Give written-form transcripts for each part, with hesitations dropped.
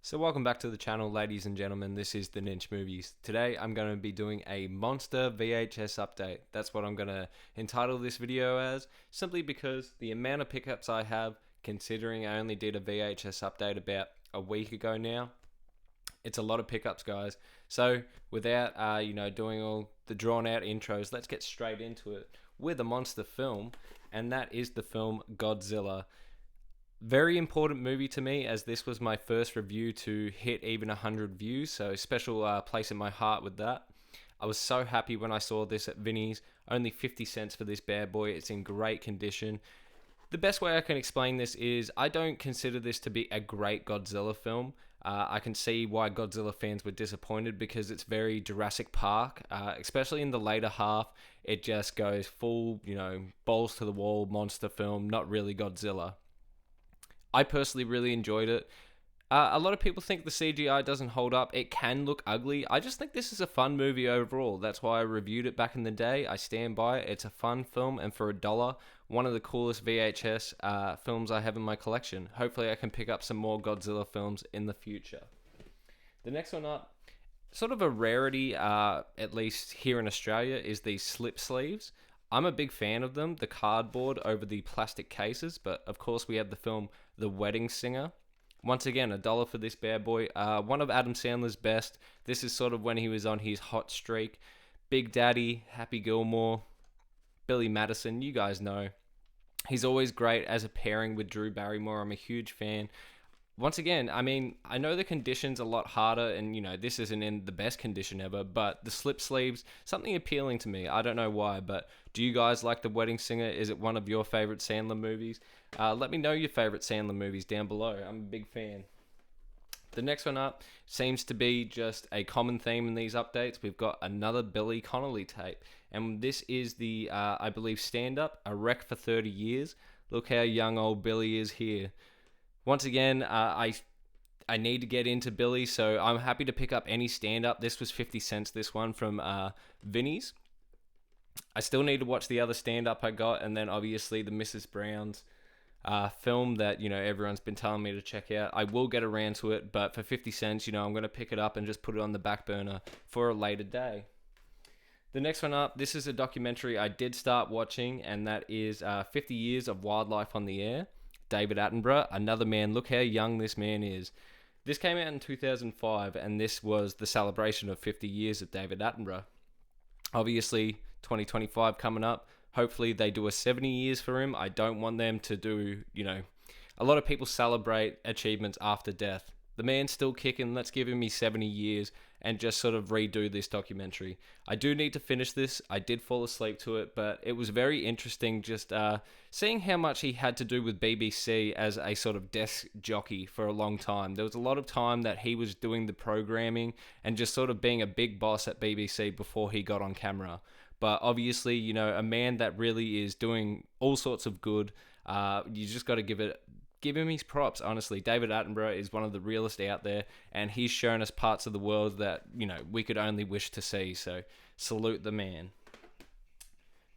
So welcome back to the channel, ladies and gentlemen. This is the Ninch Movies. Today I'm going to be doing a monster VHS update. That's what I'm going to entitle this video as, simply because the amount of pickups I have, considering I only did a VHS update about a week ago now, it's a lot of pickups, guys. So without doing all the drawn out intros, let's get straight into it with a monster film, and that is the film Godzilla. Very important movie to me, as this was my first review to hit even 100 views, so special place in my heart with that. I was so happy when I saw this at Vinnie's. Only 50 cents for this bad boy. It's in great condition. The best way I can explain this is I don't consider this to be a great Godzilla film. I can see why Godzilla fans were disappointed because it's very Jurassic Park, especially in the later half. It just goes full, balls to the wall monster film, not really Godzilla. I personally really enjoyed it. A lot of people think the CGI doesn't hold up. It can look ugly. I just think this is a fun movie overall. That's why I reviewed it back in the day. I stand by it. It's a fun film, and for $1, one of the coolest VHS films I have in my collection. Hopefully I can pick up some more Godzilla films in the future. The next one up, sort of a rarity, at least here in Australia, is these slip sleeves. I'm a big fan of them, the cardboard over the plastic cases, but of course we have the film The Wedding Singer. Once again, $1 for this bad boy. One of Adam Sandler's best. This is sort of when he was on his hot streak. Big Daddy, Happy Gilmore, Billy Madison, you guys know. He's always great as a pairing with Drew Barrymore. I'm a huge fan. Once again, I know the condition's a lot harder, and this isn't in the best condition ever, but the slip sleeves, something appealing to me. I don't know why, but do you guys like The Wedding Singer? Is it one of your favorite Sandler movies? Let me know your favorite Sandler movies down below. I'm a big fan. The next one up seems to be just a common theme in these updates. We've got another Billy Connolly tape, and this is the, I believe, stand-up, A Wreck for 30 Years. Look how young old Billy is here. Once again, I need to get into Billy, so I'm happy to pick up any stand-up. This was 50 cents, this one, from Vinnie's. I still need to watch the other stand-up I got, and then obviously the Mrs. Brown's film that, everyone's been telling me to check out. I will get around to it, but for 50 cents, I'm going to pick it up and just put it on the back burner for a later day. The next one up, this is a documentary I did start watching, and that is 50 Years of Wildlife on the Air. David Attenborough, another man. Look how young this man is. This came out in 2005, and this was the celebration of 50 years of David Attenborough. Obviously, 2025 coming up. Hopefully they do a 70 years for him. I don't want them to do, a lot of people celebrate achievements after death. The man's still kicking. Let's give him his 70 years and just sort of redo this documentary. I do need to finish this. I did fall asleep to it, but it was very interesting just seeing how much he had to do with BBC as a sort of desk jockey for a long time. There was a lot of time that he was doing the programming and just sort of being a big boss at BBC before he got on camera. But obviously, a man that really is doing all sorts of good, you just got to give him his props, honestly. David Attenborough is one of the realest out there, and he's shown us parts of the world that, we could only wish to see, so salute the man.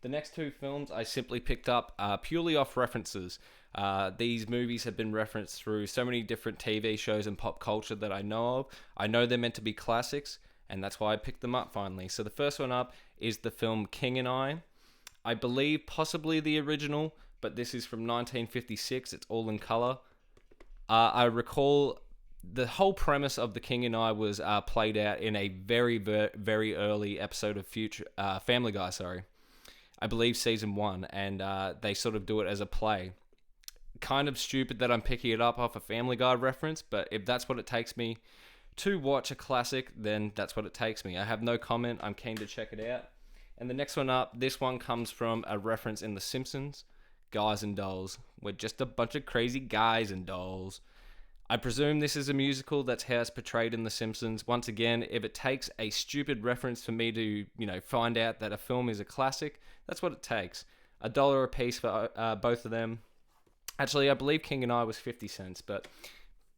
The next two films I simply picked up purely off references. These movies have been referenced through so many different TV shows and pop culture that I know of. I know they're meant to be classics, and that's why I picked them up finally. So the first one up is the film King and I believe possibly the original, but this is from 1956. It's all in color. I recall the whole premise of The King and I was played out in a very, very early episode of Family Guy, I believe season 1, and they sort of do it as a play. Kind of stupid that I'm picking it up off a Family Guy reference, but if that's what it takes me to watch a classic, then that's what it takes me. I have no comment. I'm keen to check it out. And the next one up, this one comes from a reference in The Simpsons. Guys and Dolls. We're just a bunch of crazy guys and dolls. I presume this is a musical. That's how it's portrayed in The Simpsons. Once again, if it takes a stupid reference for me to, find out that a film is a classic, that's what it takes. $1 a piece for both of them. Actually, I believe King and I was 50 cents, but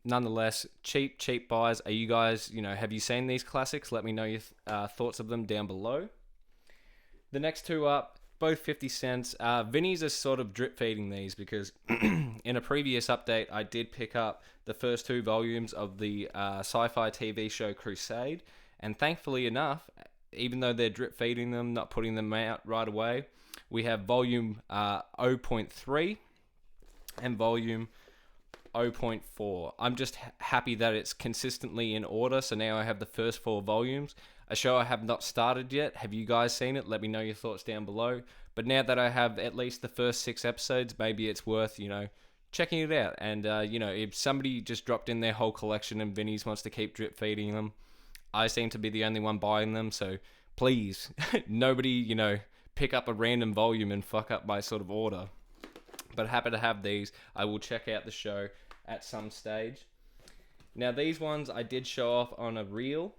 nonetheless, cheap buys. Are you guys, have you seen these classics? Let me know your thoughts of them down below. The next two up, both 50 cents. Vinny's is sort of drip feeding these because in a previous update, I did pick up the first 2 volumes of the sci-fi TV show Crusade. And thankfully enough, even though they're drip feeding them, not putting them out right away, we have volume 0.3 and volume 0.4. I'm just happy that it's consistently in order. So now I have the first 4 volumes. A show I have not started yet. Have you guys seen it? Let me know your thoughts down below. But now that I have at least the first 6 episodes, maybe it's worth, checking it out. And, if somebody just dropped in their whole collection and Vinny's wants to keep drip feeding them, I seem to be the only one buying them. So please, nobody, pick up a random volume and fuck up my sort of order. But happy to have these. I will check out the show at some stage. Now, these ones I did show off on a reel.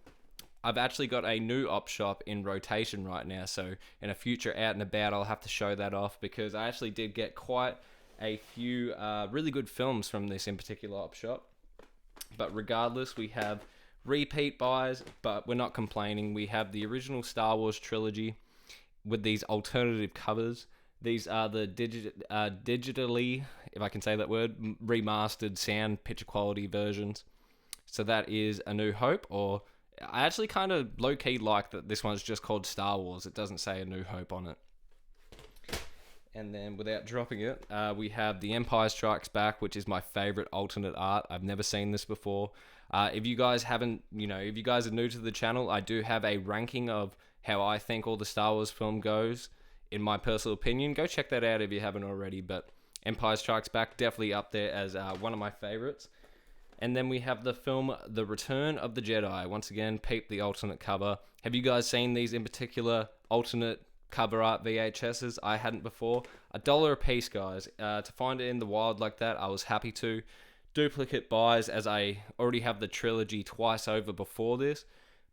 I've actually got a new op shop in rotation right now, so in a future out and about, I'll have to show that off because I actually did get quite a few really good films from this in particular op shop. But regardless, we have repeat buys, but we're not complaining. We have the original Star Wars trilogy with these alternative covers. These are the digitally, if I can say that word, remastered sound picture quality versions. So that is A New Hope, or I actually kind of low-key like that this one's just called Star Wars. It doesn't say A New Hope on it. And then without dropping it, we have The Empire Strikes Back, which is my favorite alternate art. I've never seen this before. If you guys haven't, if you guys are new to the channel, I do have a ranking of how I think all the Star Wars film goes, in my personal opinion. Go check that out if you haven't already, but Empire Strikes Back definitely up there as one of my favorites. And then we have the film The Return of the Jedi. Once again, peep the alternate cover. Have you guys seen these in particular alternate cover art VHSs? I hadn't before. $1 a piece, guys. To find it in the wild like that, I was happy to. Duplicate buys, as I already have the trilogy twice over before this.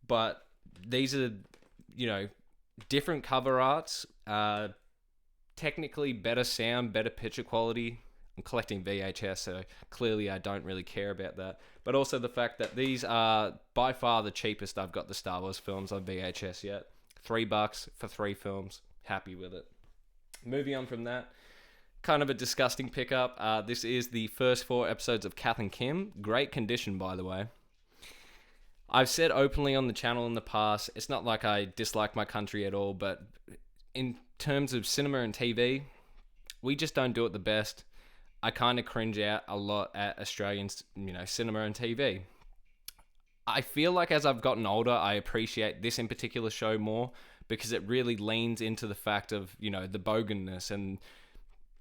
But these are, different cover arts. Technically better sound, better picture quality. I'm collecting VHS, so clearly I don't really care about that. But also the fact that these are by far the cheapest I've got the Star Wars films on VHS yet. $3 for 3 films. Happy with it. Moving on from that, kind of a disgusting pickup. This is the first 4 episodes of Kath and Kim. Great condition, by the way. I've said openly on the channel in the past, it's not like I dislike my country at all, but in terms of cinema and TV, we just don't do it the best. I kind of cringe out a lot at Australian, cinema and TV. I feel like as I've gotten older, I appreciate this in particular show more because it really leans into the fact of, the boganness and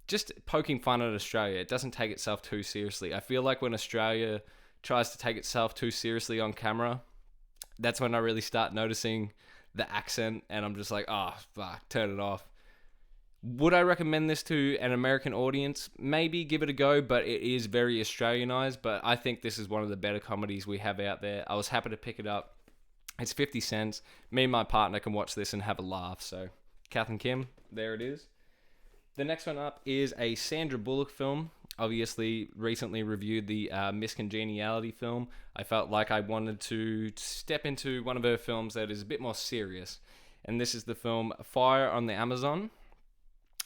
just poking fun at Australia. It doesn't take itself too seriously. I feel like when Australia tries to take itself too seriously on camera, that's when I really start noticing the accent and I'm just like, oh, fuck, turn it off. Would I recommend this to an American audience? Maybe give it a go, but it is very Australianized. But I think this is one of the better comedies we have out there. I was happy to pick it up. It's 50 cents. Me and my partner can watch this and have a laugh. So, Kath and Kim, there it is. The next one up is a Sandra Bullock film. Obviously, recently reviewed the Miss Congeniality film. I felt like I wanted to step into one of her films that is a bit more serious. And this is the film Fire on the Amazon.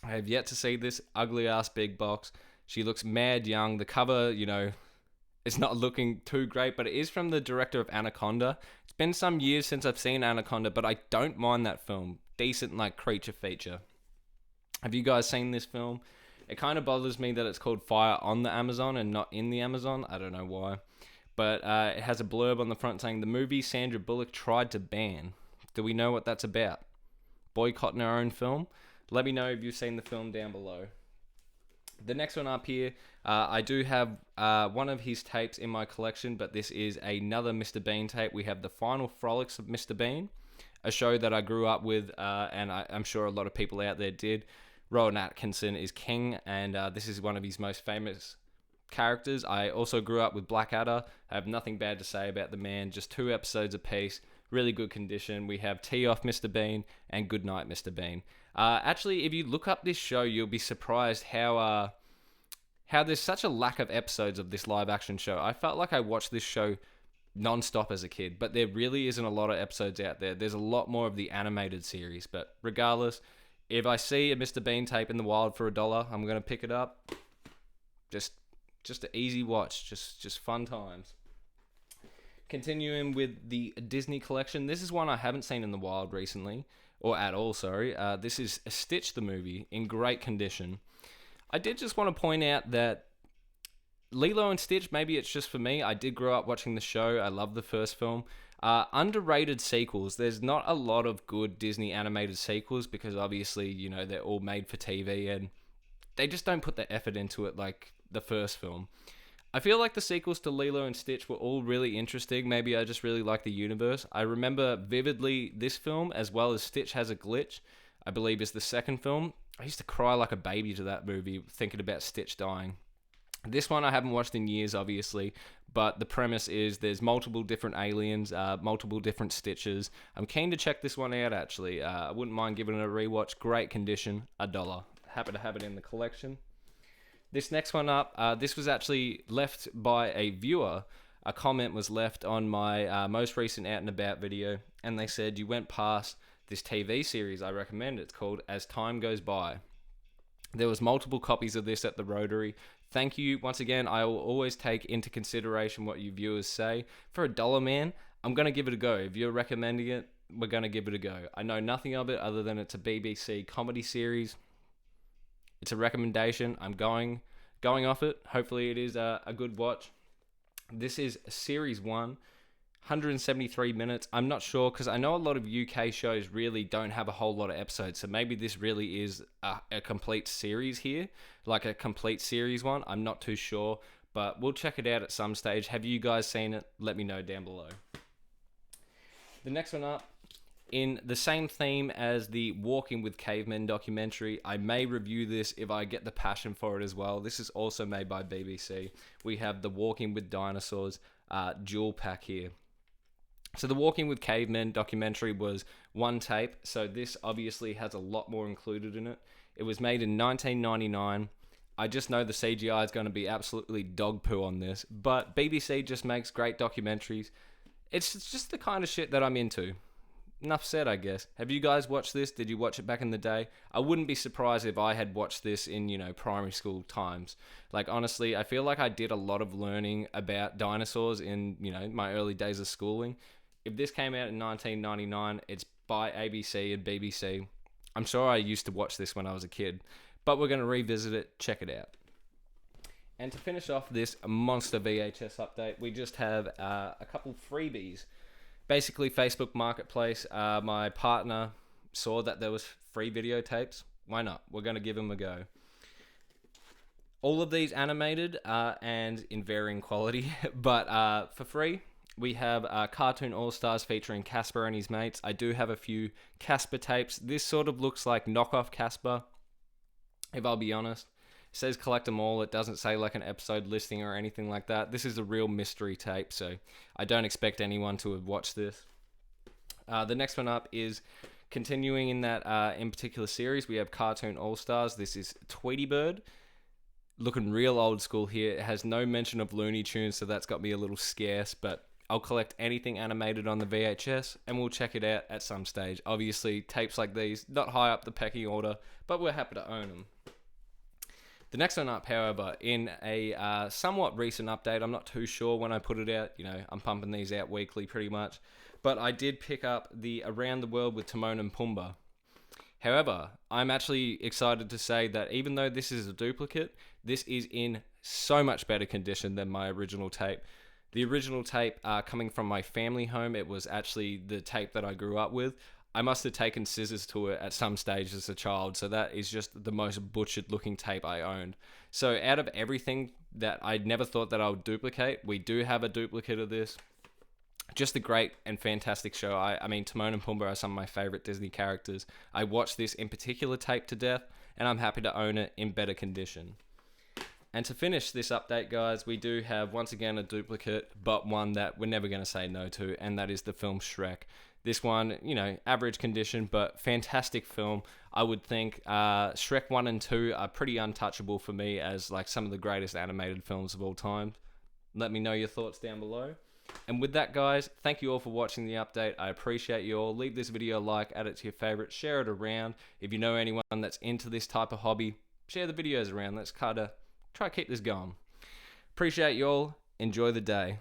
I have yet to see this ugly-ass big box. She looks mad young. The cover, it's not looking too great, but it is from the director of Anaconda. It's been some years since I've seen Anaconda, but I don't mind that film. Decent, creature feature. Have you guys seen this film? It kind of bothers me that it's called Fire on the Amazon and not in the Amazon. I don't know why. But it has a blurb on the front saying, the movie Sandra Bullock tried to ban. Do we know what that's about? Boycotting our own film? Let me know if you've seen the film down below. The next one up here, I do have one of his tapes in my collection, but this is another Mr. Bean tape. We have The Final Frolics of Mr. Bean, a show that I grew up with, and I'm sure a lot of people out there did. Rowan Atkinson is king, and this is one of his most famous characters. I also grew up with Blackadder. I have nothing bad to say about the man. Just 2 episodes apiece. Really good condition. We have Tea Off Mr. Bean and Good Night Mr. Bean. Actually, if you look up this show, you'll be surprised how there's such a lack of episodes of this live action show. I felt like I watched this show non-stop as a kid, but there really isn't a lot of episodes out there. There's a lot more of the animated series, but regardless, If I see a Mr. Bean tape in the wild for $1, I'm gonna pick it up. Just an easy watch, just fun times. Continuing with the Disney collection, this is one I haven't seen in the wild recently, or at all, sorry. This is Stitch the movie, in great condition. I did just want to point out that Lilo and Stitch, maybe it's just for me, I did grow up watching the show, I love the first film. Underrated sequels. There's not a lot of good Disney animated sequels because obviously, you know, they're all made for TV and they just don't put the effort into it like the first film. I feel like the sequels to Lilo and Stitch were all really interesting. Maybe I just really like the universe. I remember vividly this film, as well as Stitch Has a Glitch, I believe is the second film. I used to cry like a baby to that movie, thinking about Stitch dying. This one I haven't watched in years, obviously, but the premise is there's multiple different aliens, multiple different Stitches. I'm keen to check this one out, actually. I wouldn't mind giving it a rewatch. Great condition, $1. Happy to have it in the collection. This next one up, this was actually left by a viewer. A comment was left on my most recent Out and About video, and they said, you went past this TV series I recommend. It's called As Time Goes By. There was multiple copies of this at the Rotary. Thank you. Once again, I will always take into consideration what you viewers say. For $1, man, I'm going to give it a go. If you're recommending it, we're going to give it a go. I know nothing of it other than it's a BBC comedy series. It's a recommendation. I'm going off it. Hopefully it is a good watch. This is Series 1. 173 minutes. I'm not sure because I know a lot of UK shows really don't have a whole lot of episodes, so maybe this really is a complete series here, like a complete series one. I'm not too sure, but we'll check it out at some stage. Have you guys seen it? Let me know down below. The next one up, in the same theme as the Walking with Cavemen documentary, I may review this if I get the passion for it as well. This is also made by BBC. We have the Walking with Dinosaurs dual pack here. So the Walking with Cavemen documentary was one tape, so this obviously has a lot more included in it. It was made in 1999. I just know the CGI is going to be absolutely dog poo on this, but BBC just makes great documentaries. It's just the kind of shit that I'm into. Enough said, I guess. Have you guys watched this? Did you watch it back in the day? I wouldn't be surprised if I had watched this in, primary school times. Like, honestly, I feel like I did a lot of learning about dinosaurs in, my early days of schooling. If this came out in 1999, it's by ABC and BBC. I'm sure I used to watch this when I was a kid, but we're going to revisit it, check it out. And to finish off this monster VHS update, we just have a couple freebies. Basically, Facebook Marketplace, my partner saw that there was free videotapes. Why not? We're going to give them a go. All of these animated and in varying quality, but for free. We have Cartoon All-Stars featuring Casper and his mates. I do have a few Casper tapes. This sort of looks like knockoff Casper, if I'll be honest. It says collect them all. It doesn't say like an episode listing or anything like that. This is a real mystery tape, so I don't expect anyone to have watched this. The next one up is continuing in that in particular series. We have Cartoon All-Stars. This is Tweety Bird. Looking real old school here. It has no mention of Looney Tunes, so that's got me a little scarce, but I'll collect anything animated on the VHS and we'll check it out at some stage. Obviously, tapes like these, not high up the pecking order, but we're happy to own them. The next one up, however, in a somewhat recent update, I'm not too sure when I put it out. I'm pumping these out weekly pretty much. But I did pick up the Around the World with Timon and Pumbaa. However, I'm actually excited to say that even though this is a duplicate, this is in so much better condition than my original tape. The original tape coming from my family home, it was actually the tape that I grew up with. I must have taken scissors to it at some stage as a child, so that is just the most butchered looking tape I owned. So out of everything that I never thought that I would duplicate, we do have a duplicate of this. Just a great and fantastic show. I mean, Timon and Pumbaa are some of my favorite Disney characters. I watched this in particular tape to death, and I'm happy to own it in better condition. And to finish this update, guys, we do have, once again, a duplicate, but one that we're never going to say no to, and that is the film Shrek. This one, average condition, but fantastic film. I would think Shrek 1 and 2 are pretty untouchable for me as like some of the greatest animated films of all time. Let me know your thoughts down below. And with that, guys, thank you all for watching the update. I appreciate you all. Leave this video a like, add it to your favorites, share it around. If you know anyone that's into this type of hobby, share the videos around. Let's kind of try to keep this going. Appreciate you all. Enjoy the day.